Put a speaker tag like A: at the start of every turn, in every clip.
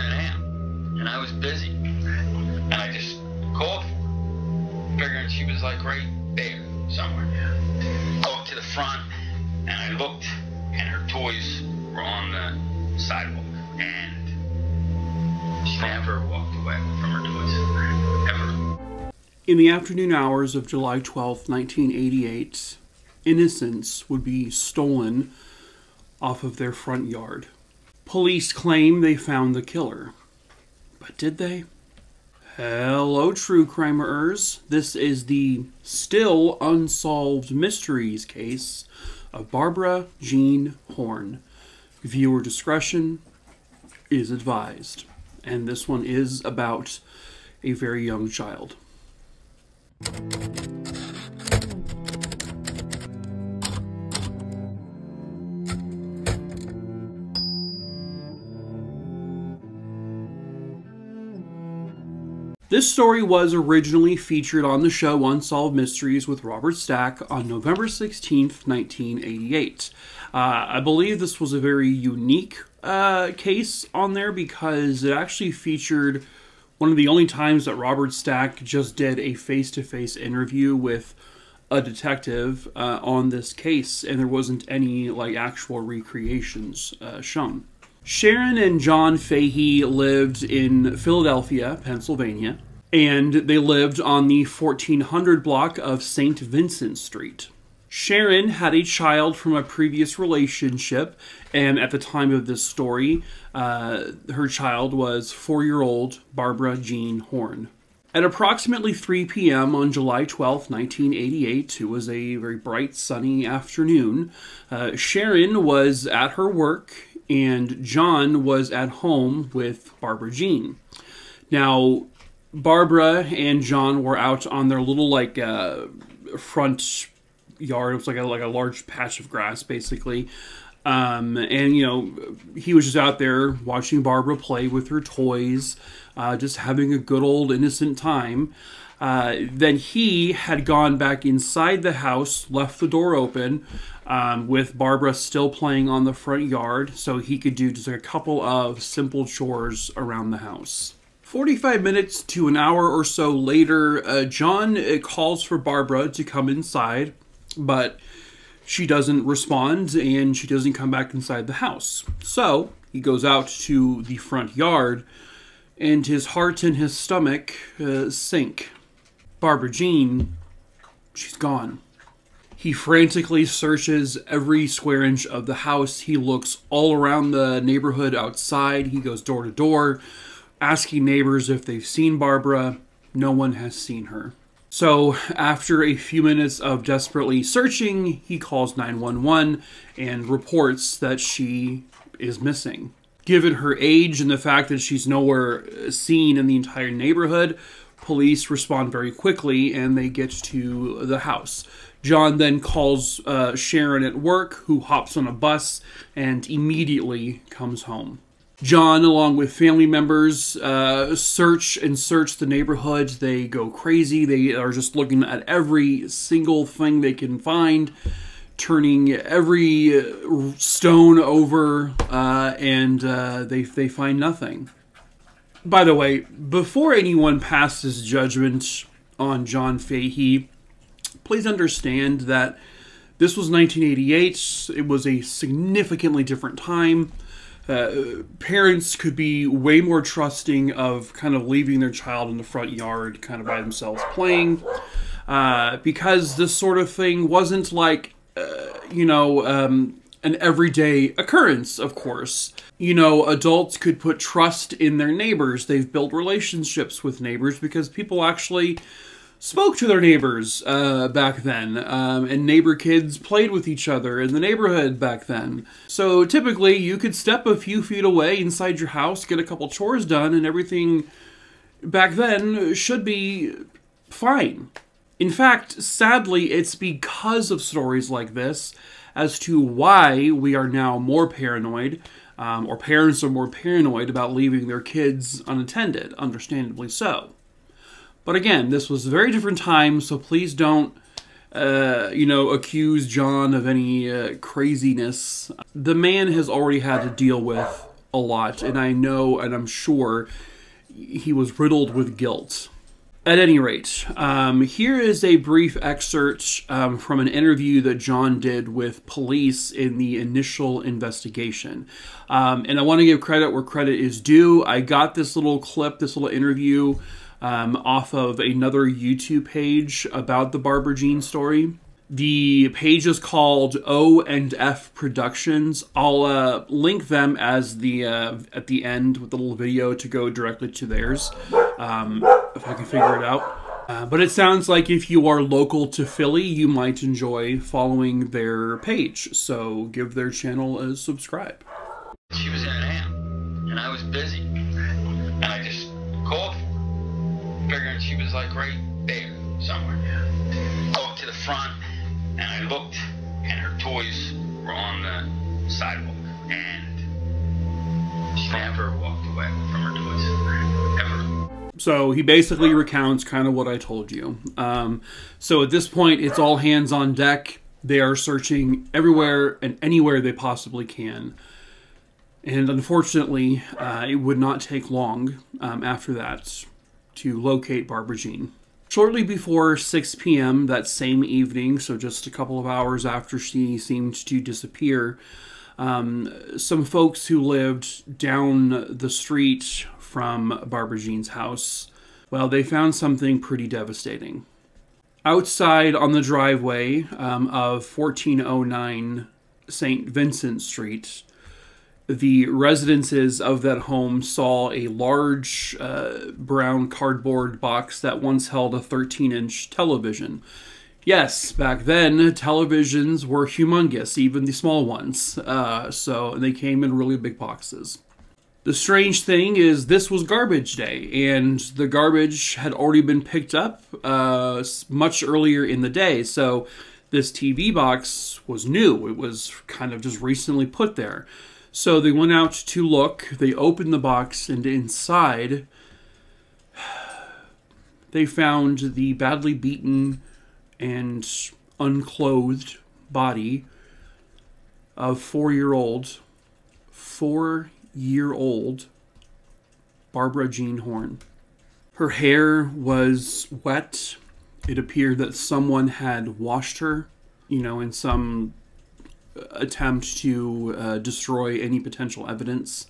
A: an a.m. and I was busy. And I just called, figuring she was like right there somewhere. I walked to the front and I looked, and her toys were on the sidewalk, and she never walked away from her toys, ever.
B: In the afternoon hours of July 12, 1988, innocents would be stolen off of their front yard. Police claim they found the killer. But did they? Hello, true crimerers. This is the still unsolved mysteries case of Barbara Jean Horn. Viewer discretion is advised. And this one is about a very young child. This story was originally featured on the show Unsolved Mysteries with Robert Stack on November 16th, 1988. I believe this was a very unique case on there because it actually featured one of the only times that Robert Stack just did a face-to-face interview with a detective on this case, and there wasn't any like actual recreations shown. Sharon and John Fahey lived in Philadelphia, Pennsylvania, and they lived on the 1400 block of St. Vincent Street. Sharon had a child from a previous relationship, and at the time of this story, her child was 4-year-old Barbara Jean Horn. At approximately 3 p.m. on July 12, 1988, it was a very bright, sunny afternoon, Sharon was at her work, and John was at home with Barbara Jean. Now, Barbara and John were out on their little, like, front yard. It was like a large patch of grass, basically. And, you know, he was just out there watching Barbara play with her toys, just having a good old innocent time. Then he had gone back inside the house, left the door open, with Barbara still playing on the front yard, so he could do just like a couple of simple chores around the house. 45 minutes to an hour or so later, John calls for Barbara to come inside, but she doesn't respond and she doesn't come back inside the house. So he goes out to the front yard and his heart and his stomach sink. Barbara Jean, she's gone. He frantically searches every square inch of the house. He looks all around the neighborhood outside. He goes door to door, asking neighbors if they've seen Barbara. No one has seen her. So after a few minutes of desperately searching, he calls 911 and reports that she is missing. Given her age and the fact that she's nowhere seen in the entire neighborhood, police respond very quickly and they get to the house. John then calls Sharon at work, who hops on a bus and immediately comes home. John, along with family members, search the neighborhood. They go crazy. They are just looking at every single thing they can find, turning every stone over, and they find nothing. By the way, before anyone passes judgment on John Fahey, please understand that this was 1988. It was a significantly different time. Parents could be way more trusting of kind of leaving their child in the front yard kind of by themselves playing, because this sort of thing wasn't like, an everyday occurrence, of course. You know, adults could put trust in their neighbors. They've built relationships with neighbors because people actually spoke to their neighbors back then, and neighbor kids played with each other in the neighborhood back then. So typically you could step a few feet away inside your house, get a couple chores done, and everything back then should be fine. In fact, sadly, it's because of stories like this as to why we are now more paranoid, or parents are more paranoid about leaving their kids unattended, understandably so. But again, this was a very different time, so please don't, accuse John of any craziness. The man has already had to deal with a lot, and I know and I'm sure he was riddled with guilt. At any rate, here is a brief excerpt from an interview that John did with police in the initial investigation. And I want to give credit where credit is due. I got this little clip, this little interview off of another YouTube page about the Barbara Jean story. The page is called O&F Productions. I'll link them as the at the end with the little video to go directly to theirs, if I can figure it out. But it sounds like if you are local to Philly, you might enjoy following their page. So give their channel a subscribe.
A: She was in an amp, and I was busy, and I just called, figuring she was like right there somewhere. I walked to the front, and I looked, and her toys were on the sidewalk, and she never walked away from her toys, ever.
B: So he basically recounts kind of what I told you. So at this point, it's all hands on deck. They are searching everywhere and anywhere they possibly can. And unfortunately, it would not take long after that to locate Barbara Jean. Shortly before 6 p.m. that same evening, so just a couple of hours after she seemed to disappear, some folks who lived down the street from Barbara Jean's house, well, they found something pretty devastating. Outside on the driveway of 1409 St. Vincent Street, the residences of that home saw a large brown cardboard box that once held a 13-inch television. Yes, back then, televisions were humongous, even the small ones. So they came in really big boxes. The strange thing is this was garbage day, and the garbage had already been picked up much earlier in the day. So this TV box was new. It was kind of just recently put there. So they went out to look, they opened the box, and inside they found the badly beaten and unclothed body of 4-year-old Barbara Jean Horn. Her hair was wet. It appeared that someone had washed her, in some attempt to destroy any potential evidence.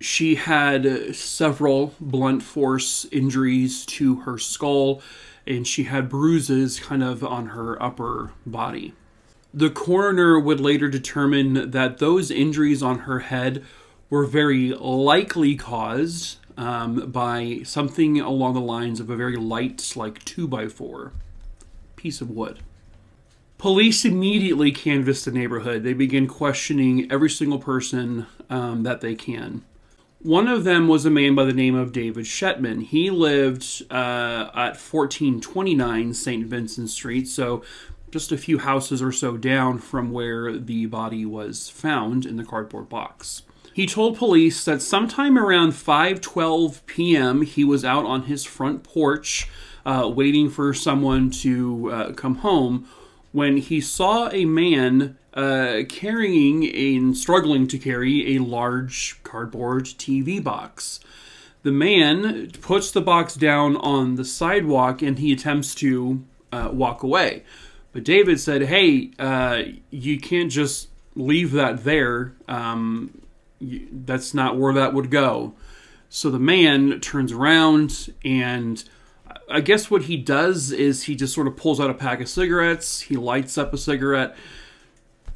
B: She had several blunt force injuries to her skull, and she had bruises kind of on her upper body. The coroner would later determine that those injuries on her head were very likely caused by something along the lines of a very light, like 2x4 piece of wood. Police immediately canvassed the neighborhood. They began questioning every single person that they can. One of them was a man by the name of David Shetman. He lived at 1429 St. Vincent Street, so just a few houses or so down from where the body was found in the cardboard box. He told police that sometime around 5:12 p.m. he was out on his front porch waiting for someone to come home when he saw a man carrying and struggling to carry a large cardboard TV box. The man puts the box down on the sidewalk and he attempts to walk away. But David said, hey, you can't just leave that there. That's not where that would go. So the man turns around, and I guess what he does is he just sort of pulls out a pack of cigarettes, he lights up a cigarette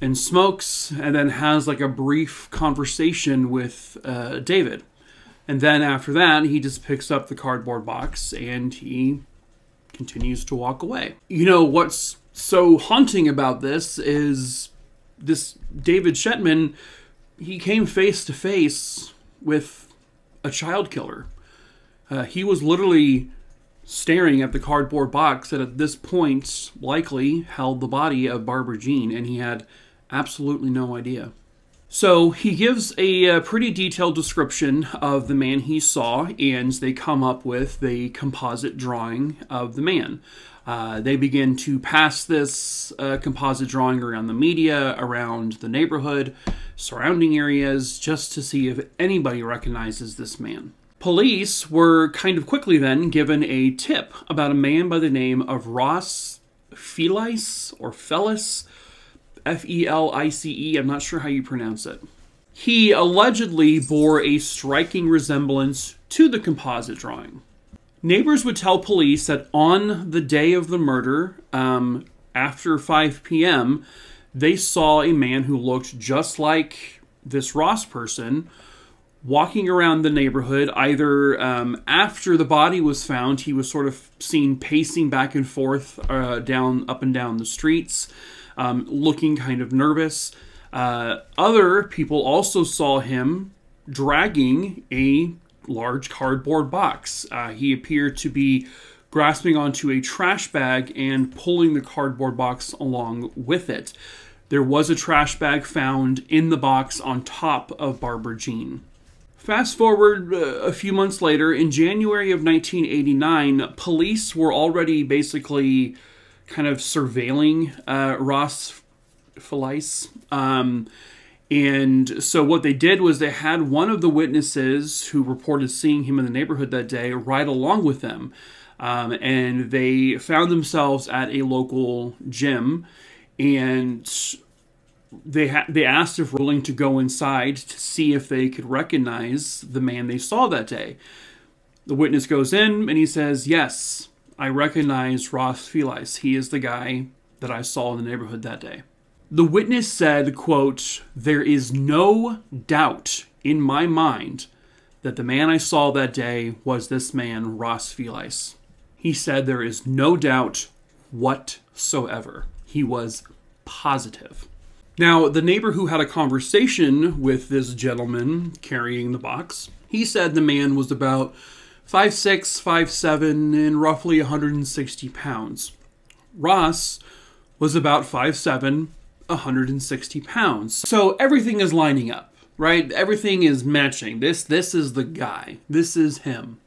B: and smokes, and then has like a brief conversation with David. And then after that, he just picks up the cardboard box and he continues to walk away. What's so haunting about this is this David Shetman, he came face to face with a child killer. He was literally staring at the cardboard box that at this point likely held the body of Barbara Jean, and he had absolutely no idea. So he gives a pretty detailed description of the man he saw, and they come up with a composite drawing of the man. They begin to pass this composite drawing around the media, around the neighborhood, surrounding areas, just to see if anybody recognizes this man. Police were kind of quickly then given a tip about a man by the name of Ross Felice, or Felis, Felice, I'm not sure how you pronounce it. He allegedly bore a striking resemblance to the composite drawing. Neighbors would tell police that on the day of the murder, after 5 p.m., they saw a man who looked just like this Ross person walking around the neighborhood. Either after the body was found, he was sort of seen pacing back and forth up and down the streets, looking kind of nervous. Other people also saw him dragging a large cardboard box. He appeared to be grasping onto a trash bag and pulling the cardboard box along with it. There was a trash bag found in the box on top of Barbara Jean. Fast forward a few months later, in January of 1989, police were already basically kind of surveilling Ross Felice. And so what they did was they had one of the witnesses who reported seeing him in the neighborhood that day ride along with them. And they found themselves at a local gym, and they asked if we're willing to go inside to see if they could recognize the man they saw that day. The witness goes in and he says, "Yes, I recognize Ross Felice. He is the guy that I saw in the neighborhood that day." The witness said, quote, "There is no doubt in my mind that the man I saw that day was this man, Ross Felice." He said there is no doubt whatsoever. He was positive. Now, the neighbor who had a conversation with this gentleman carrying the box, he said the man was about 5'6", 5'7", and roughly 160 pounds. Ross was about 5'7", 160 pounds. So everything is lining up, right? Everything is matching. This is the guy. This is him.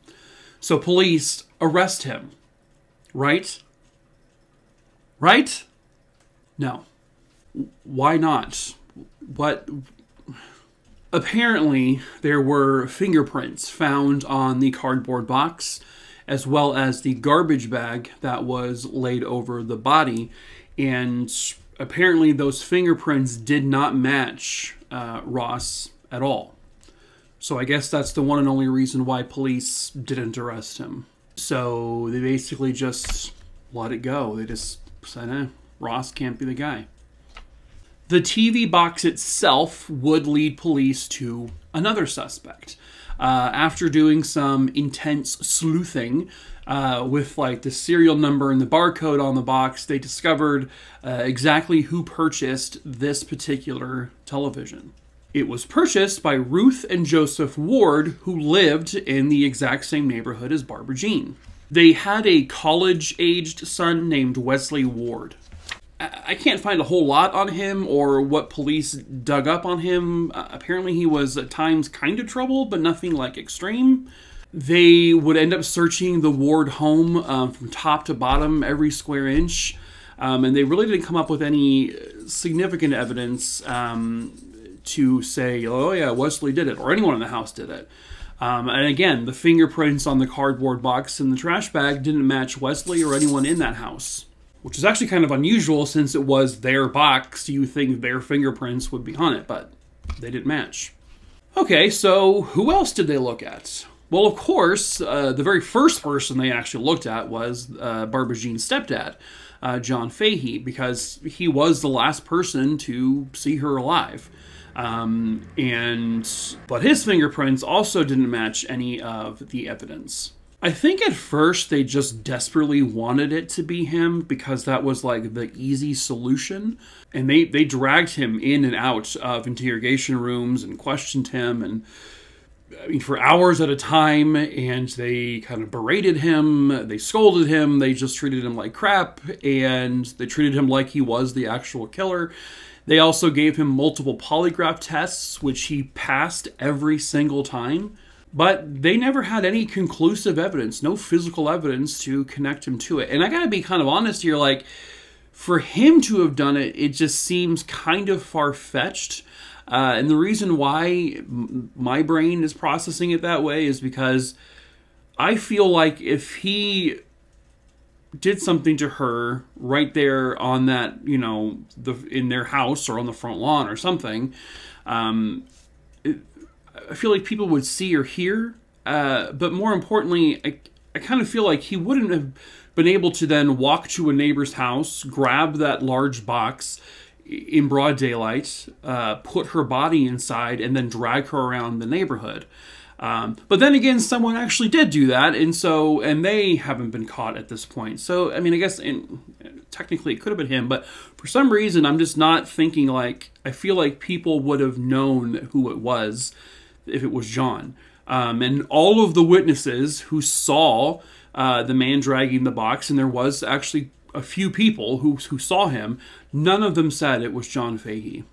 B: So police arrest him. Right? Right? No. Why not? What? Apparently, there were fingerprints found on the cardboard box, as well as the garbage bag that was laid over the body. And apparently, those fingerprints did not match Ross at all. So I guess that's the one and only reason why police didn't arrest him. So they basically just let it go. They just said, Ross can't be the guy. The TV box itself would lead police to another suspect. After doing some intense sleuthing with like the serial number and the barcode on the box, they discovered exactly who purchased this particular television. It was purchased by Ruth and Joseph Ward, who lived in the exact same neighborhood as Barbara Jean. They had a college-aged son named Wesley Ward. I can't find a whole lot on him or what police dug up on him. Apparently he was at times kind of trouble, but nothing like extreme. They would end up searching the Ward home from top to bottom, every square inch. And they really didn't come up with any significant evidence to say, oh yeah, Wesley did it, or anyone in the house did it. And again, the fingerprints on the cardboard box and the trash bag didn't match Wesley or anyone in that house, which is actually kind of unusual since it was their box. You think their fingerprints would be on it, but they didn't match. Okay, so who else did they look at? Well, of course, the very first person they actually looked at was Barbara Jean's stepdad, John Fahey, because he was the last person to see her alive. But his fingerprints also didn't match any of the evidence. I think at first they just desperately wanted it to be him because that was like the easy solution. And they dragged him in and out of interrogation rooms and questioned him, and I mean, for hours at a time, and they kind of berated him, they scolded him, they just treated him like crap, and they treated him like he was the actual killer. They also gave him multiple polygraph tests, which he passed every single time. But they never had any conclusive evidence, no physical evidence to connect him to it. And I gotta be kind of honest here, like, for him to have done it, it just seems kind of far-fetched. And the reason why my brain is processing it that way is because I feel like if he did something to her right there on that, you know, in their house or on the front lawn or something, I feel like people would see or hear. But more importantly, I kind of feel like he wouldn't have been able to then walk to a neighbor's house, grab that large box in broad daylight, put her body inside, and then drag her around the neighborhood. But then again, someone actually did do that, and they haven't been caught at this point. So, I mean, I guess technically it could have been him, but for some reason, I'm just not thinking like, I feel like people would have known who it was if it was John. And all of the witnesses who saw the man dragging the box, and there was actually a few people who saw him, none of them said it was John Fahey.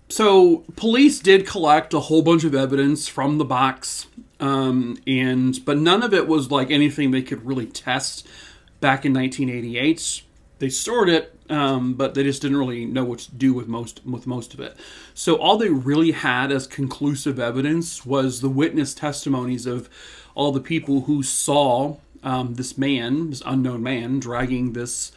B: So police did collect a whole bunch of evidence from the box, but none of it was like anything they could really test back in 1988. They stored it, but they just didn't really know what to do with most of it. So all they really had as conclusive evidence was the witness testimonies of all the people who saw this unknown man, dragging this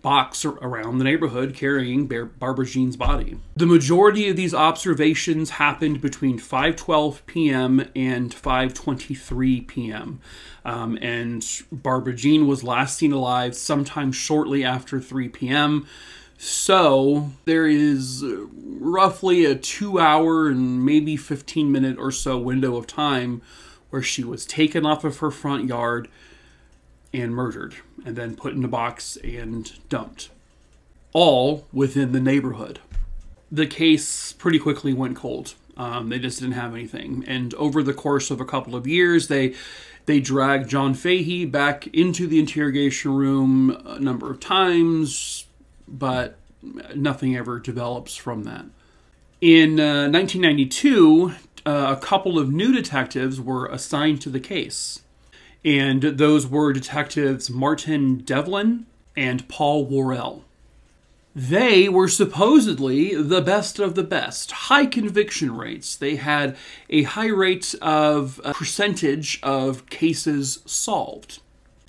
B: box around the neighborhood carrying Barbara Jean's body. The majority of these observations happened between 5:12 p.m. and 5:23 p.m. And Barbara Jean was last seen alive sometime shortly after 3 p.m. So there is roughly a 2-hour and maybe 15-minute or so window of time where she was taken off of her front yard and murdered, and then put in a box and dumped. All within the neighborhood. The case pretty quickly went cold. They just didn't have anything. And over the course of a couple of years, they dragged John Fahey back into the interrogation room a number of times, but nothing ever develops from that. In 1992, a couple of new detectives were assigned to the case. And those were detectives Martin Devlin and Paul Worrell. They were supposedly the best of the best, high conviction rates. They had a high rate of percentage of cases solved.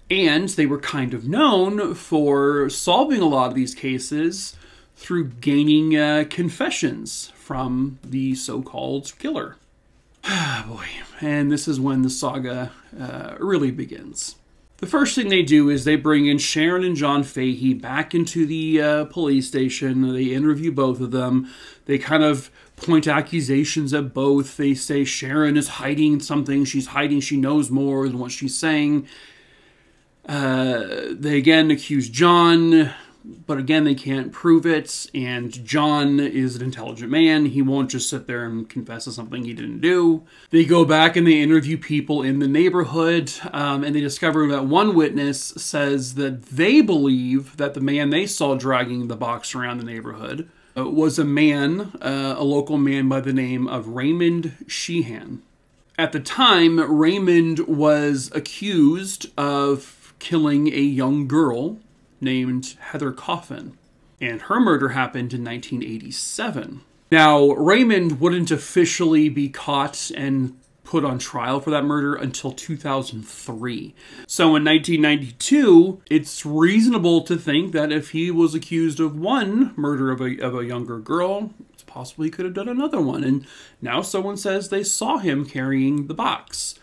B: And they were kind of known for solving a lot of these cases through gaining confessions from the so-called killer. Boy, and this is when the saga really begins. The first thing they do is they bring in Sharon and John Fahey back into the police station. They interview both of them. They kind of point accusations at both. They say Sharon is hiding something. She's hiding. She knows more than what she's saying. They again accuse John, but again, they can't prove it, and John is an intelligent man. He won't just sit there and confess to something he didn't do. They go back and they interview people in the neighborhood, and they discover that one witness says that they believe that the man they saw dragging the box around the neighborhood was a local man by the name of Raymond Sheehan. At the time, Raymond was accused of killing a young girl named Heather Coffin, and her murder happened in 1987. Now, Raymond wouldn't officially be caught and put on trial for that murder until 2003. So in 1992, it's reasonable to think that if he was accused of one murder of a younger girl, it's possible he could have done another one, and now someone says they saw him carrying the box.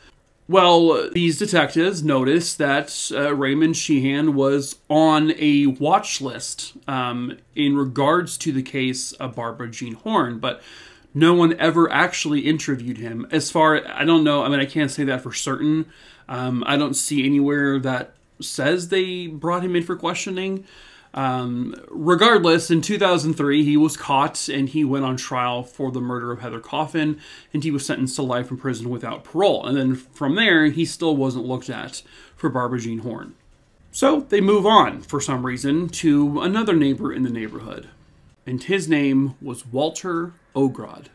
B: Well, these detectives noticed that Raymond Sheehan was on a watch list in regards to the case of Barbara Jean Horn, but no one ever actually interviewed him. I don't know, I mean, I can't say that for certain. I don't see anywhere that says they brought him in for questioning. Regardless, in 2003, he was caught and he went on trial for the murder of Heather Coffin, and he was sentenced to life in prison without parole. And then from there, he still wasn't looked at for Barbara Jean Horn. So they move on, for some reason, to another neighbor in the neighborhood. And his name was Walter Ogrod.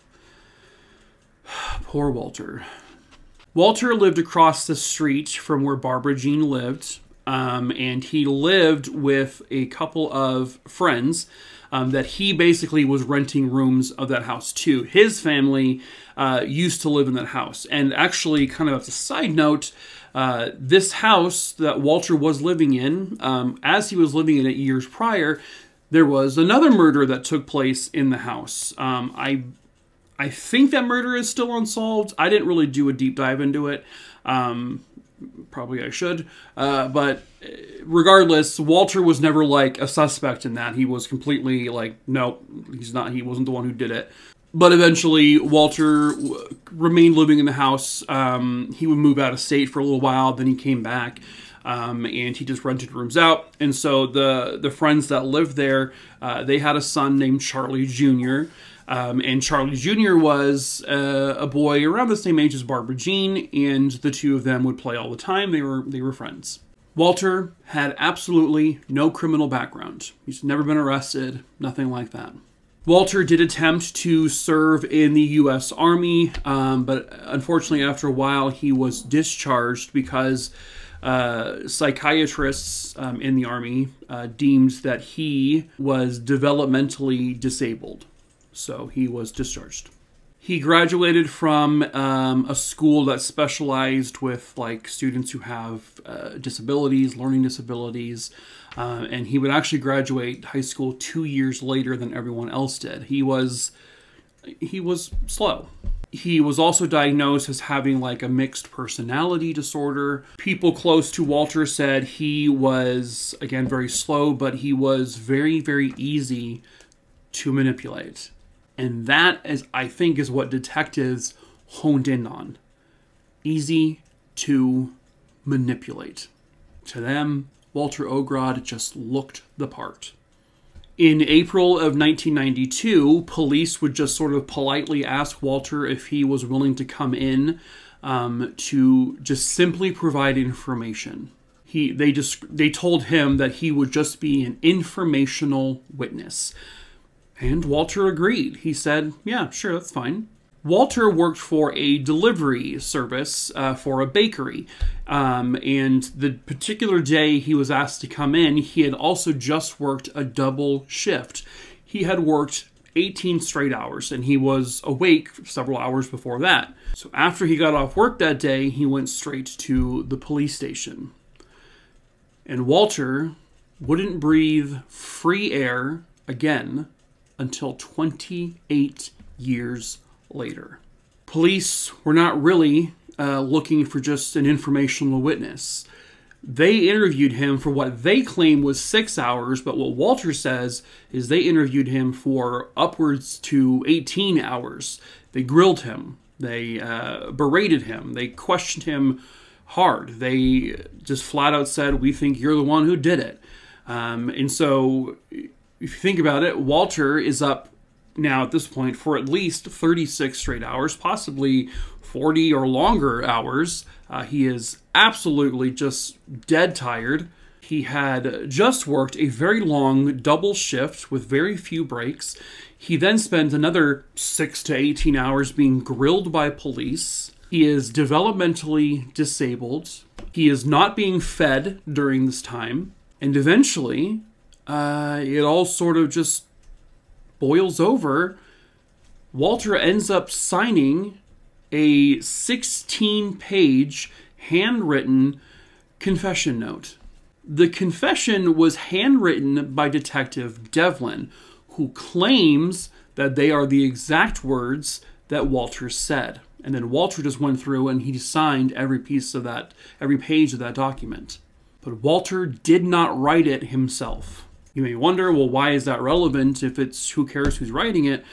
B: Poor Walter. Walter lived across the street from where Barbara Jean lived, and he lived with a couple of friends that he basically was renting rooms of that house to. His family used to live in that house. And actually, kind of as a side note, this house that Walter was living in, as he was living in it years prior, there was another murder that took place in the house. I think that murder is still unsolved. I didn't really do a deep dive into it. Probably I should. But regardless, Walter was never like a suspect in that. He was completely like, no, he's not. He wasn't the one who did it. But eventually, Walter remained living in the house. He would move out of state for a little while. Then he came back. And he just rented rooms out. And so the friends that lived there, they had a son named Charlie Jr., and Charlie Jr. was a boy around the same age as Barbara Jean, and the two of them would play all the time. They were friends. Walter had absolutely no criminal background. He's never been arrested, nothing like that. Walter did attempt to serve in the U.S. Army, but unfortunately after a while he was discharged because psychiatrists in the Army deemed that he was developmentally disabled. So he was discharged. He graduated from a school that specialized with like students who have disabilities, learning disabilities, and he would actually graduate high school 2 years later than everyone else did. He was slow. He was also diagnosed as having like a mixed personality disorder. People close to Walter said he was, again, very slow, but he was very, very easy to manipulate. And that, I think, is what detectives honed in on. Easy to manipulate. To them, Walter Ogrod just looked the part. In April of 1992, police would just sort of politely ask Walter if he was willing to come in to just simply provide information. They told him that he would just be an informational witness. And Walter agreed. He said, yeah, sure, that's fine. Walter worked for a delivery service for a bakery. And the particular day he was asked to come in, he had also just worked a double shift. He had worked 18 straight hours, and he was awake several hours before that. So after he got off work that day, he went straight to the police station. And Walter wouldn't breathe free air again until 28 years later. Police were not really looking for just an informational witness. They interviewed him for what they claim was 6 hours, but what Walter says is they interviewed him for upwards to 18 hours. They grilled him. They berated him. They questioned him hard. They just flat out said, we think you're the one who did it. And so if you think about it, Walter is up now at this point for at least 36 straight hours, possibly 40 or longer hours. He is absolutely just dead tired. He had just worked a very long double shift with very few breaks. He then spent another 6 to 18 hours being grilled by police. He is developmentally disabled. He is not being fed during this time. And eventually, it all sort of just boils over. Walter ends up signing a 16-page handwritten confession note. The confession was handwritten by Detective Devlin, who claims that they are the exact words that Walter said. And then Walter just went through and he signed every page of that document. But Walter did not write it himself. You may wonder, well, why is that relevant if it's who cares who's writing it?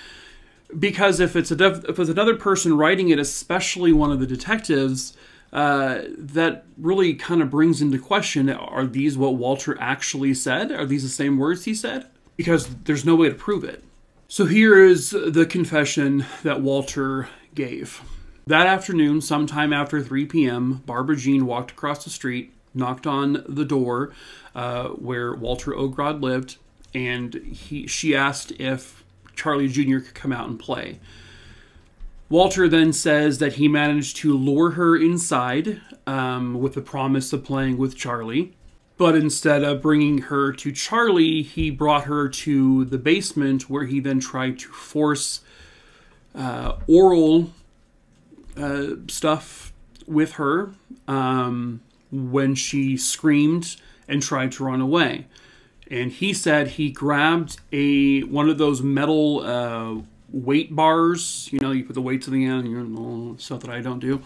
B: Because if it's another person writing it, especially one of the detectives, that really kind of brings into question, are these what Walter actually said? Are these the same words he said? Because there's no way to prove it. So here is the confession that Walter gave. That afternoon, sometime after 3 p.m., Barbara Jean walked across the street, knocked on the door where Walter Ogrod lived, and she asked if Charlie Jr. could come out and play. Walter then says that he managed to lure her inside with the promise of playing with Charlie. But instead of bringing her to Charlie, he brought her to the basement, where he then tried to force oral stuff with her when she screamed and tried to run away. And he said he grabbed one of those metal weight bars. You know, you put the weights in the end, and stuff that I don't do.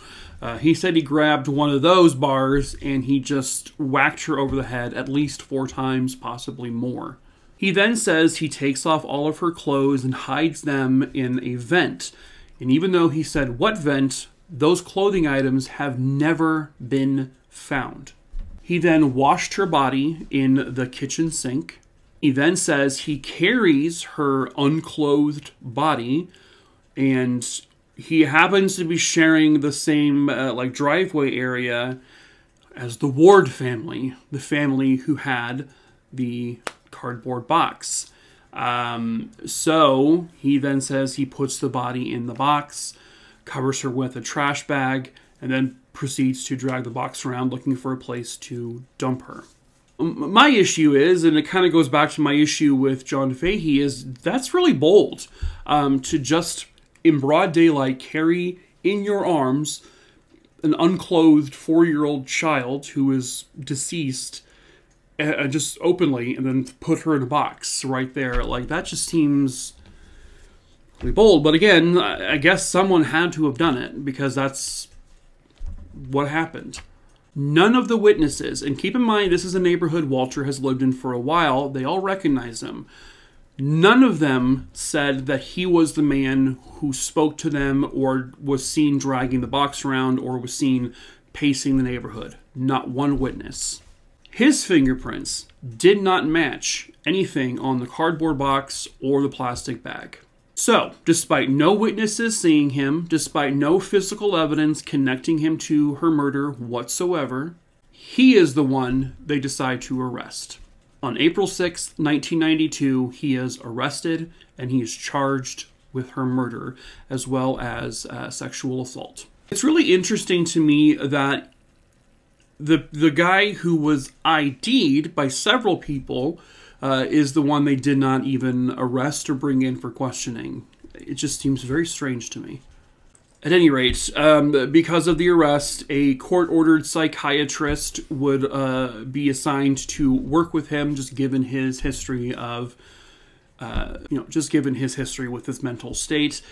B: He said he grabbed one of those bars and he just whacked her over the head at least 4 times, possibly more. He then says he takes off all of her clothes and hides them in a vent. And even though he said what vent, those clothing items have never been found. He then washed her body in the kitchen sink. He then says he carries her unclothed body, and he happens to be sharing the same driveway area as the Ward family, the family who had the cardboard box. So he then says he puts the body in the box, covers her with a trash bag, and then proceeds to drag the box around looking for a place to dump her. My issue is, and it kind of goes back to my issue with John Fahey, is that's really bold to just in broad daylight carry in your arms an unclothed 4-year-old child who is deceased just openly, and then put her in a box right there. Like, that just seems really bold. But again, I guess someone had to have done it, because that's what happened. None of the witnesses, and keep in mind this is a neighborhood Walter has lived in for a while, they all recognize him. None of them said that he was the man who spoke to them or was seen dragging the box around or was seen pacing the neighborhood. Not one witness. His fingerprints did not match anything on the cardboard box or the plastic bag. So, despite no witnesses seeing him, despite no physical evidence connecting him to her murder whatsoever, he is the one they decide to arrest. On April 6, 1992, he is arrested and he is charged with her murder as well as sexual assault. It's really interesting to me that the guy who was ID'd by several people is the one they did not even arrest or bring in for questioning. It just seems very strange to me. At any rate, because of the arrest, a court-ordered psychiatrist would be assigned to work with him, just given his history of, with his mental state.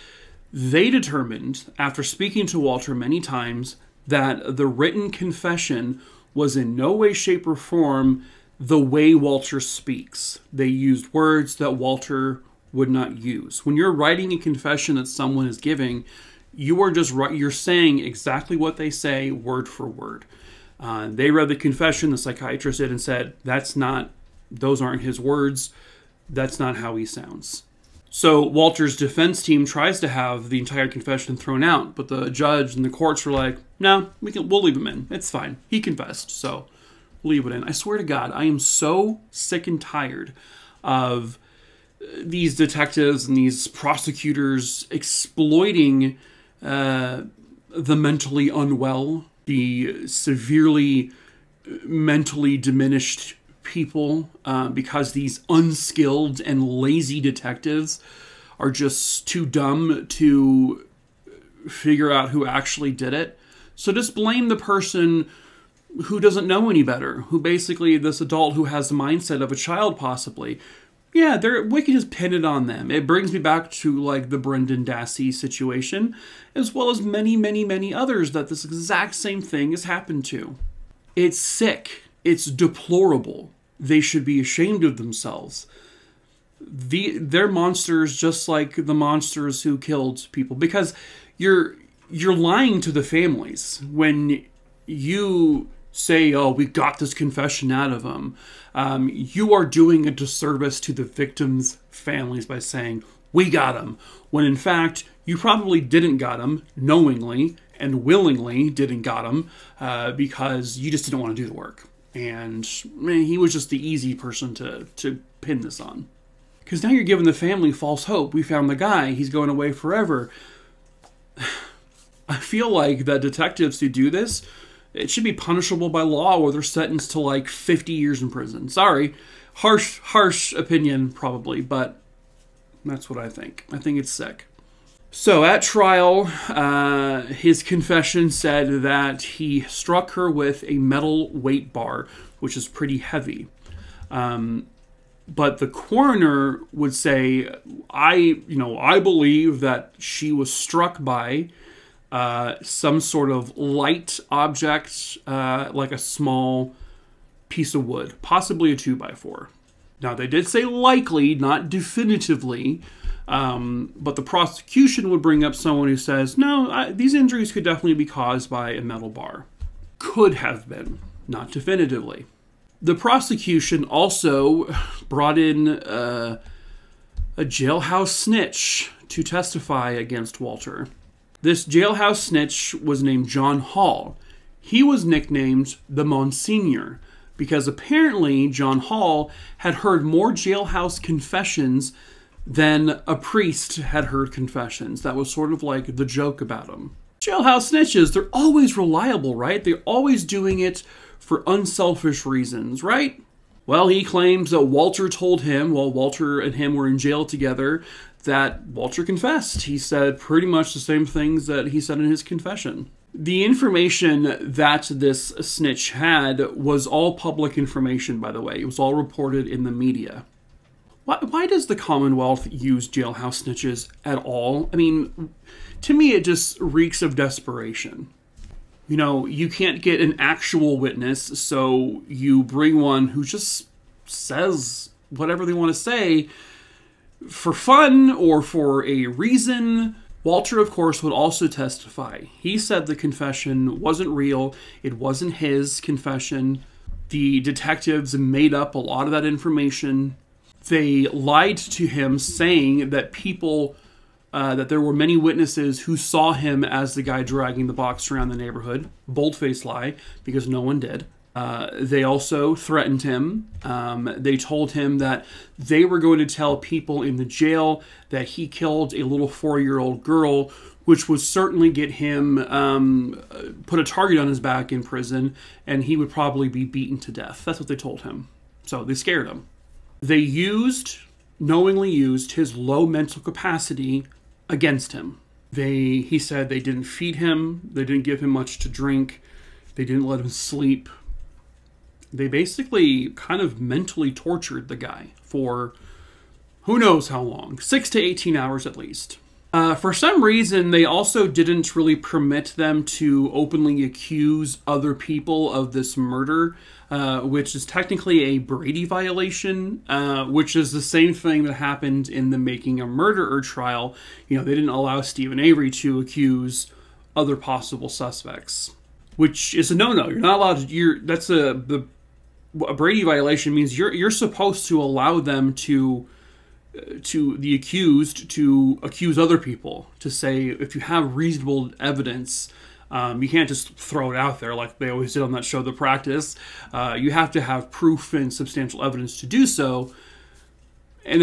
B: They determined, after speaking to Walter many times, that the written confession was in no way, shape, or form the way Walter speaks. They used words that Walter would not use. When you're writing a confession that someone is giving, you are just you're saying exactly what they say, word for word. They read the confession, the psychiatrist did, and said, those aren't his words. That's not how he sounds. So Walter's defense team tries to have the entire confession thrown out, but the judge and the courts were like, no, we'll leave him in. It's fine. He confessed, so we'll leave it in. I swear to God, I am so sick and tired of these detectives and these prosecutors exploiting the mentally unwell, the severely mentally diminished people, because these unskilled and lazy detectives are just too dumb to figure out who actually did it. So just blame the person who doesn't know any better, who basically, this adult who has the mindset of a child possibly. Yeah, we can just pin it on them. It brings me back to like the Brendan Dassey situation, as well as many, many, many others that this exact same thing has happened to. It's sick. It's deplorable. They should be ashamed of themselves. They're monsters just like the monsters who killed people, because you're lying to the families when you say, oh, we got this confession out of them. You are doing a disservice to the victims' families by saying, we got him, when in fact, you probably didn't got him knowingly and willingly didn't got him because you just didn't want to do the work. And he was just the easy person to pin this on. Because now you're giving the family false hope. We found the guy. He's going away forever. I feel like that detectives who do this, it should be punishable by law, or they're sentenced to like 50 years in prison. Sorry, harsh opinion probably, but that's what I think. I think it's sick. So at trial, his confession said that he struck her with a metal weight bar, which is pretty heavy. But the coroner would say, I believe that she was struck by some sort of light object, like a small piece of wood, possibly a 2x4. Now, they did say likely, not definitively, but the prosecution would bring up someone who says, no, these injuries could definitely be caused by a metal bar. Could have been, not definitively. The prosecution also brought in a jailhouse snitch to testify against Walter. This jailhouse snitch was named John Hall. He was nicknamed the Monsignor because apparently John Hall had heard more jailhouse confessions than a priest had heard confessions. That was sort of like the joke about him. Jailhouse snitches, they're always reliable, right? They're always doing it for unselfish reasons, right? Well, he claims that Walter told him, while Walter and him were in jail together, that Walter confessed. He said pretty much the same things that he said in his confession. The information that this snitch had was all public information, by the way. It was all reported in the media. Why does the Commonwealth use jailhouse snitches at all? I mean, to me, it just reeks of desperation. You know, you can't get an actual witness, so you bring one who just says whatever they want to say for fun or for a reason. Walter, of course, would also testify. He said the confession wasn't real. It wasn't his confession. The detectives made up a lot of that information. They lied to him, saying that that there were many witnesses who saw him as the guy dragging the box around the neighborhood. Bold-faced lie, because no one did. They also threatened him. They told him that they were going to tell people in the jail that he killed a little 4-year-old girl, which would certainly get him put a target on his back in prison, and he would probably be beaten to death. That's what they told him. So they scared him. They knowingly used his low mental capacity against him. He said they didn't feed him, they didn't give him much to drink, they didn't let him sleep. They basically kind of mentally tortured the guy for who knows how long, 6 to 18 hours at least. For some reason, they also didn't really permit them to openly accuse other people of this murder, which is technically a Brady violation, which is the same thing that happened in the Making a Murderer trial. You know, they didn't allow Stephen Avery to accuse other possible suspects, which is a no-no. You're not allowed to. A Brady violation means you're supposed to allow them to the accused to accuse other people, to say if you have reasonable evidence. You can't just throw it out there like they always did on that show, The Practice. You have to have proof and substantial evidence to do so. And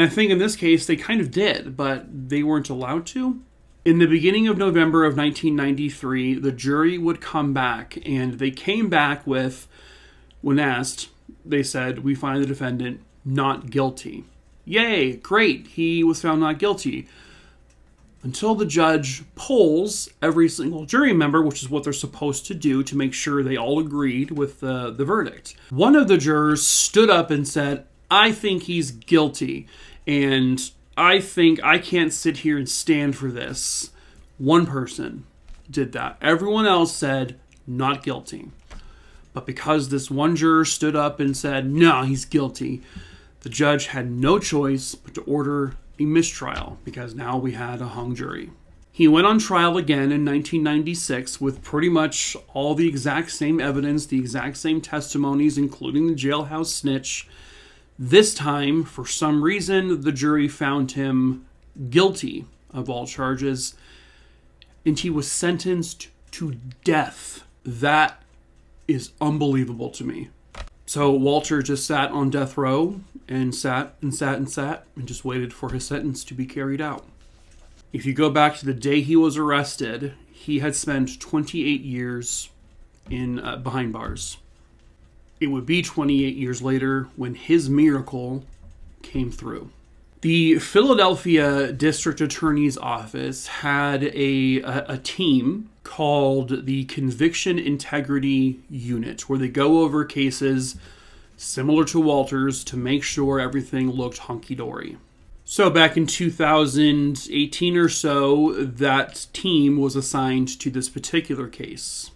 B: I think in this case they kind of did, but they weren't allowed to. In the beginning of November of 1993, the jury would come back, and they came back with, when asked, they said, "We find the defendant not guilty." Yay, great, he was found not guilty. Until the judge polls every single jury member, which is what they're supposed to do to make sure they all agreed with the verdict. One of the jurors stood up and said, "I think he's guilty, and I think I can't sit here and stand for this." One person did that. Everyone else said, "Not guilty." But because this one juror stood up and said, "No, he's guilty," the judge had no choice but to order a mistrial, because now we had a hung jury. He went on trial again in 1996 with pretty much all the exact same evidence, the exact same testimonies, including the jailhouse snitch. This time, for some reason, the jury found him guilty of all charges, and he was sentenced to death. That is unbelievable to me. So Walter just sat on death row and sat and just waited for his sentence to be carried out. If you go back to the day he was arrested, he had spent 28 years in behind bars. It would be 28 years later when his miracle came through. The Philadelphia District Attorney's Office had a team called the Conviction Integrity Unit, where they go over cases similar to Walter's to make sure everything looked hunky-dory. So back in 2018 or so, that team was assigned to this particular case.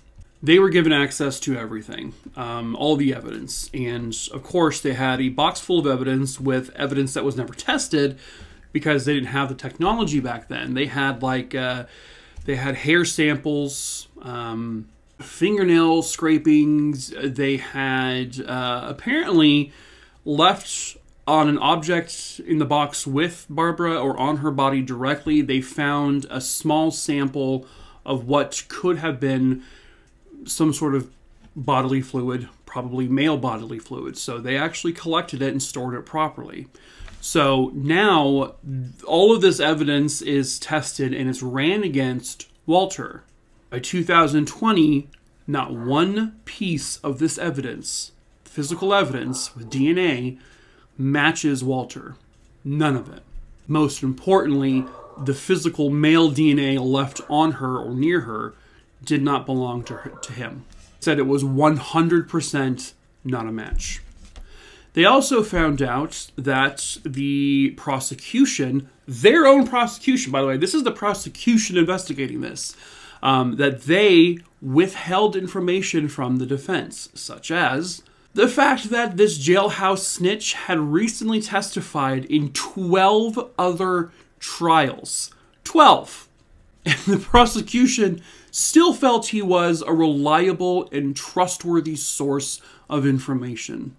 B: They were given access to everything, all the evidence. And of course, they had a box full of evidence with evidence that was never tested because they didn't have the technology back then. They had they had hair samples, fingernail scrapings. They had apparently left on an object in the box with Barbara or on her body directly. They found a small sample of what could have been some sort of bodily fluid, probably male bodily fluid. So they actually collected it and stored it properly. So now all of this evidence is tested and it's ran against Walter. By 2020, not one piece of this evidence, physical evidence with DNA, matches Walter. None of it. Most importantly, the physical male DNA left on her or near her did not belong to him. Said it was 100% not a match. They also found out that the prosecution, their own prosecution, by the way, this is the prosecution investigating this, that they withheld information from the defense, such as the fact that this jailhouse snitch had recently testified in 12 other trials. 12! And the prosecution still felt he was a reliable and trustworthy source of information.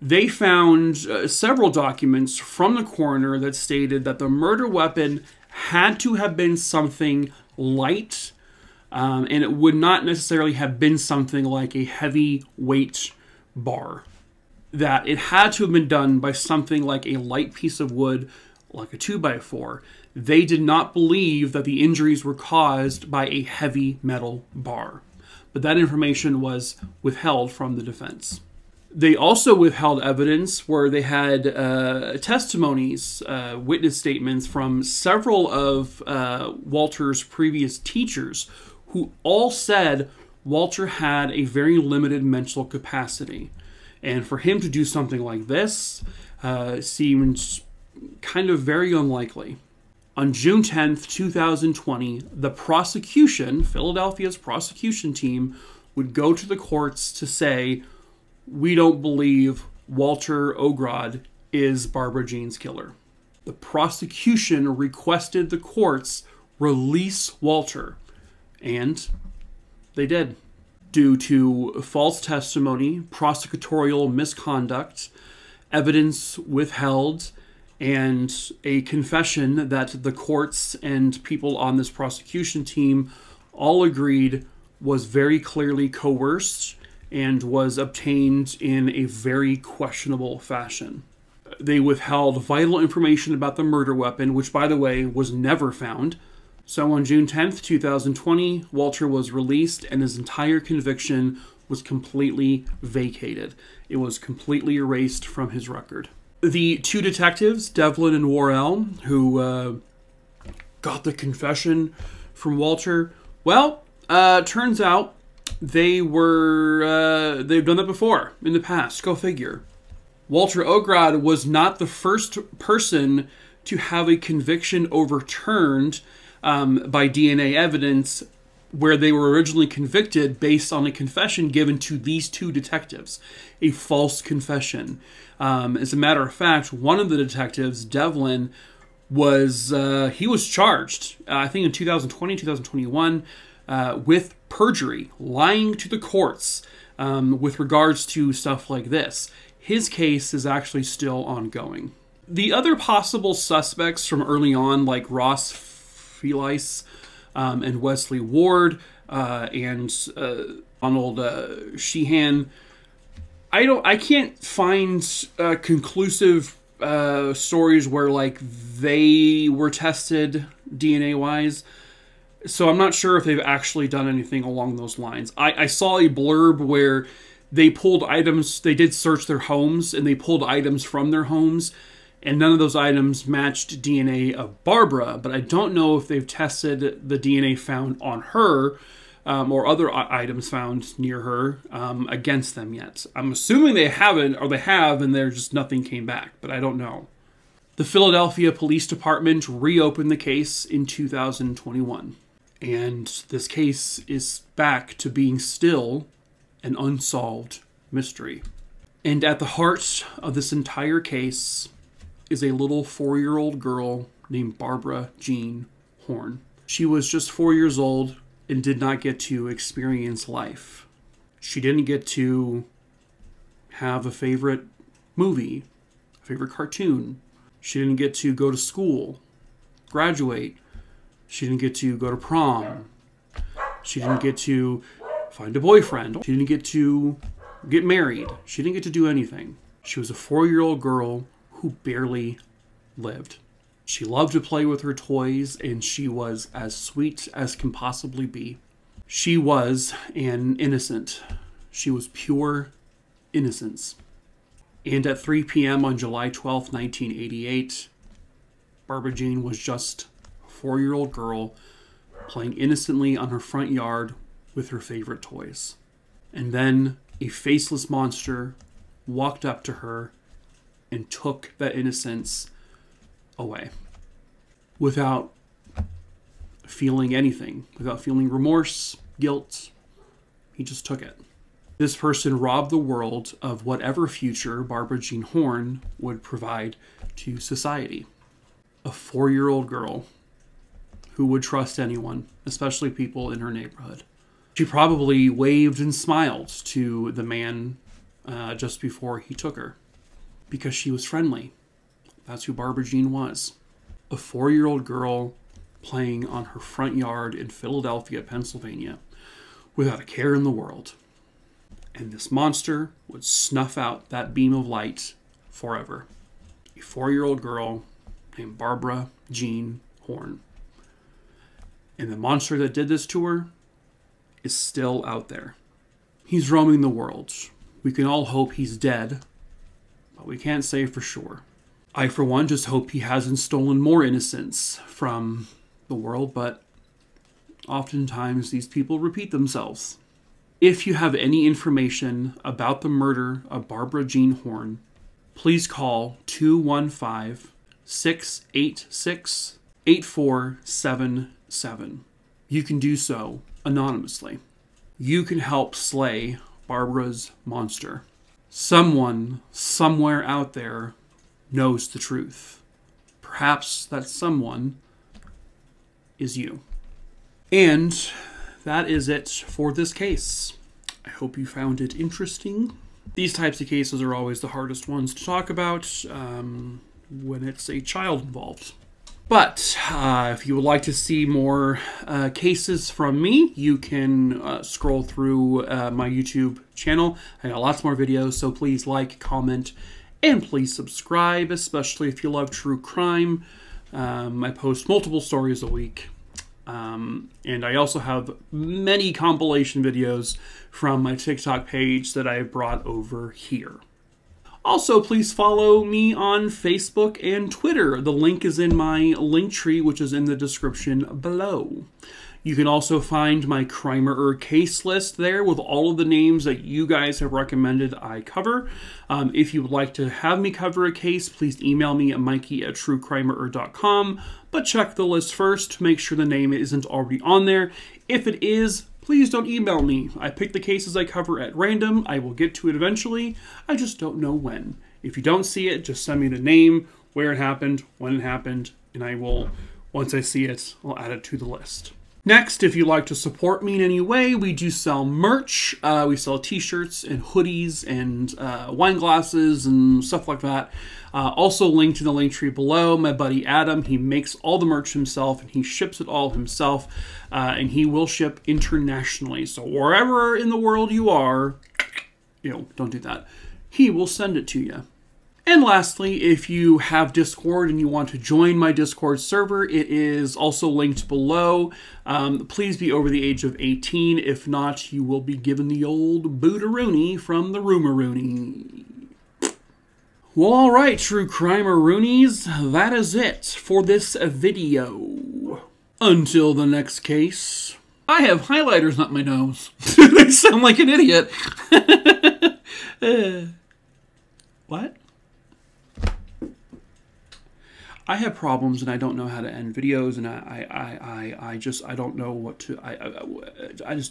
B: They found several documents from the coroner that stated that the murder weapon had to have been something light, and it would not necessarily have been something like a heavyweight bar. That it had to have been done by something like a light piece of wood, like a 2x4. They did not believe that the injuries were caused by a heavy metal bar. But that information was withheld from the defense. They also withheld evidence where they had testimonies, witness statements from several of Walter's previous teachers who all said Walter had a very limited mental capacity. And for him to do something like this seemed kind of very unlikely. On June 10th, 2020, the prosecution, Philadelphia's prosecution team, would go to the courts to say, we don't believe Walter Ogrod is Barbara Jean's killer. The prosecution requested the courts release Walter, and they did. Due to false testimony, prosecutorial misconduct, evidence withheld, and a confession that the courts and people on this prosecution team all agreed was very clearly coerced and was obtained in a very questionable fashion. They withheld vital information about the murder weapon, which, by the way, was never found. So on June 10th, 2020, Walter was released and his entire conviction was completely vacated. It was completely erased from his record. The two detectives, Devlin and Worrell, who got the confession from Walter, well, turns out they've done that before in the past. Go figure. Walter Ogrod was not the first person to have a conviction overturned by DNA evidence where they were originally convicted based on a confession given to these two detectives, a false confession. As a matter of fact, one of the detectives, Devlin, was charged, I think in 2020, 2021, with perjury, lying to the courts with regards to stuff like this. His case is actually still ongoing. The other possible suspects from early on, like Ross Felice and Wesley Ward and Donald Sheehan, I can't find conclusive stories where like they were tested DNA wise. So I'm not sure if they've actually done anything along those lines. I saw a blurb where they pulled items, they did search their homes, and they pulled items from their homes, and none of those items matched DNA of Barbara, but I don't know if they've tested the DNA found on her or other items found near her against them yet. I'm assuming they haven't, or they have, and there's just nothing came back, but I don't know. The Philadelphia Police Department reopened the case in 2021, and this case is back to being still an unsolved mystery. And at the heart of this entire case is a little 4-year-old girl named Barbara Jean Horn. She was just 4 years old and did not get to experience life. She didn't get to have a favorite movie, a favorite cartoon. She didn't get to go to school, graduate. She didn't get to go to prom. She didn't get to find a boyfriend. She didn't get to get married. She didn't get to do anything. She was a 4-year-old girl who barely lived. She loved to play with her toys, and she was as sweet as can possibly be. She was an innocent. She was pure innocence. And at 3 p.m. on July 12, 1988, Barbara Jean was just a 4-year-old girl playing innocently on her front yard with her favorite toys. And then a faceless monster walked up to her and took that innocence away without feeling anything, without feeling remorse, guilt. He just took it. This person robbed the world of whatever future Barbara Jean Horn would provide to society. A 4-year-old girl who would trust anyone, especially people in her neighborhood. She probably waved and smiled to the man just before he took her because she was friendly. That's who Barbara Jean was. A 4-year-old girl playing on her front yard in Philadelphia, Pennsylvania, without a care in the world. And this monster would snuff out that beam of light forever. A 4-year-old girl named Barbara Jean Horn. And the monster that did this to her is still out there. He's roaming the world. We can all hope he's dead, but we can't say for sure. I, for one, just hope he hasn't stolen more innocence from the world, but oftentimes these people repeat themselves. If you have any information about the murder of Barbara Jean Horn, please call 215-686-8477. You can do so anonymously. You can help slay Barbara's monster. Someone, somewhere out there, knows the truth. Perhaps that someone is you. And that is it for this case. I hope you found it interesting. These types of cases are always the hardest ones to talk about when it's a child involved. But if you would like to see more cases from me, you can scroll through my YouTube channel. I got lots more videos, so please like, comment, and please subscribe, especially if you love true crime. I post multiple stories a week. And I also have many compilation videos from my TikTok page that I've brought over here. Also, please follow me on Facebook and Twitter. The link is in my link tree, which is in the description below. You can also find my Crimerer case list there with all of the names that you guys have recommended I cover. If you would like to have me cover a case, please email me at mikey@truecrimerer.com. But check the list first to make sure the name isn't already on there. If it is, please don't email me. I pick the cases I cover at random. I will get to it eventually. I just don't know when. If you don't see it, just send me the name, where it happened, when it happened, and I will, once I see it, I'll add it to the list. Next, if you'd like to support me in any way, we do sell merch. We sell t-shirts and hoodies and wine glasses and stuff like that. Also linked in the link tree below, my buddy Adam, he makes all the merch himself and he ships it all himself. And he will ship internationally. So wherever in the world you are, don't do that. He will send it to you. And lastly, if you have Discord and you want to join my Discord server, it is also linked below. Please be over the age of 18. If not, you will be given the old bootaroony from the Roomaroony. Well, alright, True Crimeroonies, that is it for this video. Until the next case, I have highlighters up my nose. They sound like an idiot. What? I have problems and I don't know how to end videos, and I don't know what to, I just